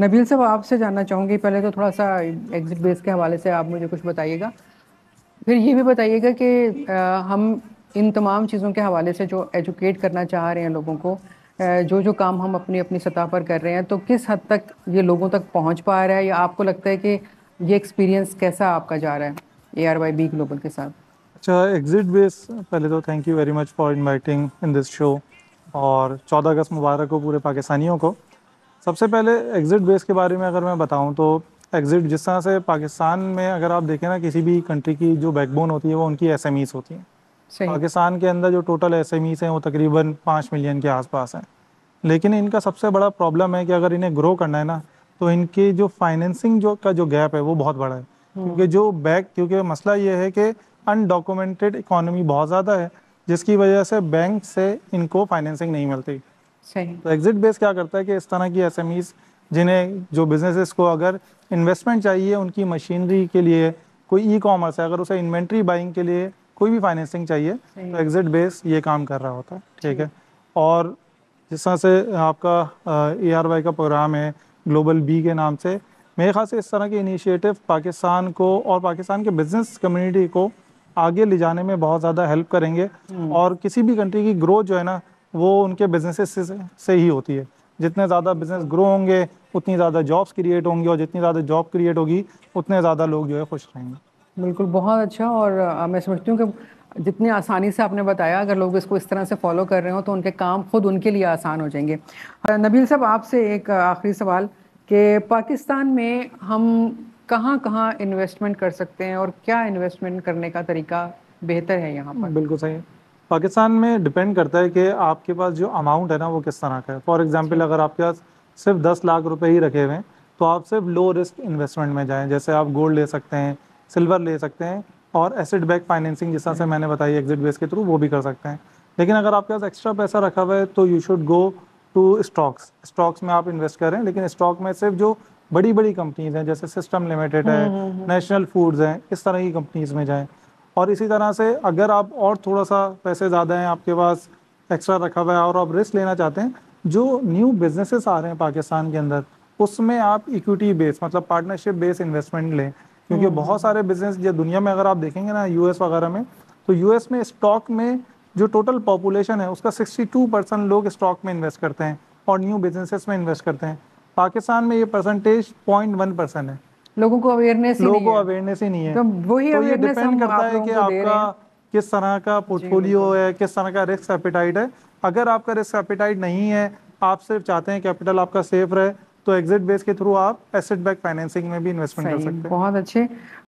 नबील साहब, आपसे जानना चाहूंगी। पहले तो थोड़ा सा एग्जिट बेस के हवाले से आप मुझे कुछ बताइएगा। फिर ये भी बताइएगा कि हम इन तमाम चीज़ों के हवाले से जो एजुकेट करना चाह रहे हैं लोगों को, जो जो काम हम अपनी अपनी सतह पर कर रहे हैं, तो किस हद तक ये लोगों तक पहुंच पा रहा है, या आपको लगता है कि ये एक्सपीरियंस कैसा आपका जा रहा है ARYB ग्लोबल के साथ? अच्छा, एग्जिट बेस, पहले तो thank you very much for inviting in this show. और 14 अगस्त मुबारक हो पूरे पाकिस्तानियों को। सबसे पहले एग्जिट बेस के बारे में अगर मैं बताऊं तो एग्जिट जिस तरह से पाकिस्तान में अगर आप देखें ना, किसी भी कंट्री की जो बैकबोन होती है वो उनकी एसएमईज होती हैं। सही। पाकिस्तान के अंदर जो टोटल एसएमईज हैं वो तकरीबन 5 मिलियन के आसपास हैं। लेकिन इनका सबसे बड़ा प्रॉब्लम है कि अगर इन्हें ग्रो करना है ना, तो इनकी जो फाइनेंसिंग जो गैप है वो बहुत बड़ा है। क्योंकि हम्म। क्योंकि मसला ये है कि अनडॉक्यूमेंटेड इकोनॉमी बहुत ज़्यादा है, जिसकी वजह से बैंक से इनको फाइनेंसिंग नहीं मिलती। सही। तो एग्जिट बेस क्या करता है कि इस तरह की एसएमईज जिन्हें जो बिजनेसेस को अगर इन्वेस्टमेंट चाहिए, उनकी मशीनरी के लिए, कोई ई कॉमर्स है, अगर उसे इन्वेंट्री बाइंग के लिए कोई भी फाइनेंसिंग चाहिए, तो सही। एग्जिट बेस ये काम कर रहा होता है। ठीक है। ठीक। और जिस तरह से आपका ARY का प्रोग्राम है ग्लोबल बी के नाम से, मेरे ख्याल से इस तरह के इनिशिएटिव पाकिस्तान को और पाकिस्तान के बिजनेस कम्युनिटी को आगे ले जाने में बहुत ज़्यादा हेल्प करेंगे। हम्म। और किसी भी कंट्री की ग्रोथ जो है ना, वो उनके बिजनेसेस से ही होती है। जितने ज़्यादा बिजनेस बिल्कुल। ग्रो होंगे, उतनी ज़्यादा जॉब्स क्रिएट होंगी, और जितनी ज़्यादा जॉब क्रिएट होगी, उतने ज़्यादा लोग जो है खुश रहेंगे। बिल्कुल, बहुत अच्छा। और मैं समझती हूँ कि जितनी आसानी से आपने बताया, अगर लोग इसको इस तरह से फॉलो कर रहे हो तो उनके काम खुद उनके लिए आसान हो जाएंगे। नबील साहब, आपसे एक आखिरी सवाल कि पाकिस्तान में हम कहाँ कहाँ इन्वेस्टमेंट कर सकते हैं, और क्या इन्वेस्टमेंट करने का तरीका बेहतर है यहाँ पर? बिल्कुल सही है। पाकिस्तान में डिपेंड करता है कि आपके पास जो अमाउंट है ना वो किस तरह का है। फॉर एग्जांपल, ठीक। अगर आपके पास सिर्फ 10 लाख रुपए ही रखे हुए हैं, तो आप सिर्फ लो रिस्क इन्वेस्टमेंट में जाएं। जैसे आप गोल्ड ले सकते हैं, सिल्वर ले सकते हैं, और एसेट बैक फाइनेंसिंग जिस तरह से मैंने बताई एग्जिट बेस के थ्रू, वो भी कर सकते हैं। लेकिन अगर आपके पास एक्स्ट्रा पैसा रखा हुआ है तो you should go to stocks. Stocks में आप इन्वेस्ट करें, लेकिन स्टॉक में सिर्फ जो बड़ी बड़ी कंपनीज हैं, जैसे सिस्टम लिमिटेड है, हम्म। नेशनल फूड्स हैं, इस तरह की कंपनीज में जाएं। और इसी तरह से अगर आप और थोड़ा सा पैसे ज़्यादा हैं आपके पास, एक्स्ट्रा रखा हुआ है, और आप रिस्क लेना चाहते हैं, जो न्यू बिजनेसेस आ रहे हैं पाकिस्तान के अंदर, उसमें आप इक्विटी बेस मतलब पार्टनरशिप बेस इन्वेस्टमेंट लें। क्योंकि बहुत हम्म। सारे बिजनेस जो दुनिया में अगर आप देखेंगे ना, यूएस वगैरह में, तो यूएस में स्टॉक में जो टोटल पॉपुलेशन है उसका 62% लोग स्टॉक में इन्वेस्ट करते हैं और न्यू बिजनेसेस में इन्वेस्ट करते हैं। पाकिस्तान में ये परसेंटेज 0.1% है। लोगों को अवेयरनेस ही लोगों नहीं को है। अवेयरनेस ही नहीं है। तो वही तो ये अवेयरनेस डिपेंड हम करता आप है लोगों कि को दे रहे आपका हैं। किस तरह का जी पोर्टफोलियो बिल्कुल। है, किस तरह का रिस्क एपेटाइट है। अगर आपका रिस्क एपेटाइट नहीं है, आप सिर्फ चाहते हैं कैपिटल आपका सेफ रहे, तो एग्जिट बेस के थ्रू आप एसेट बैक फाइनेंसिंग में भी इन्वेस्टमेंट कर सही, सकते हैं। बहुत अच्छे।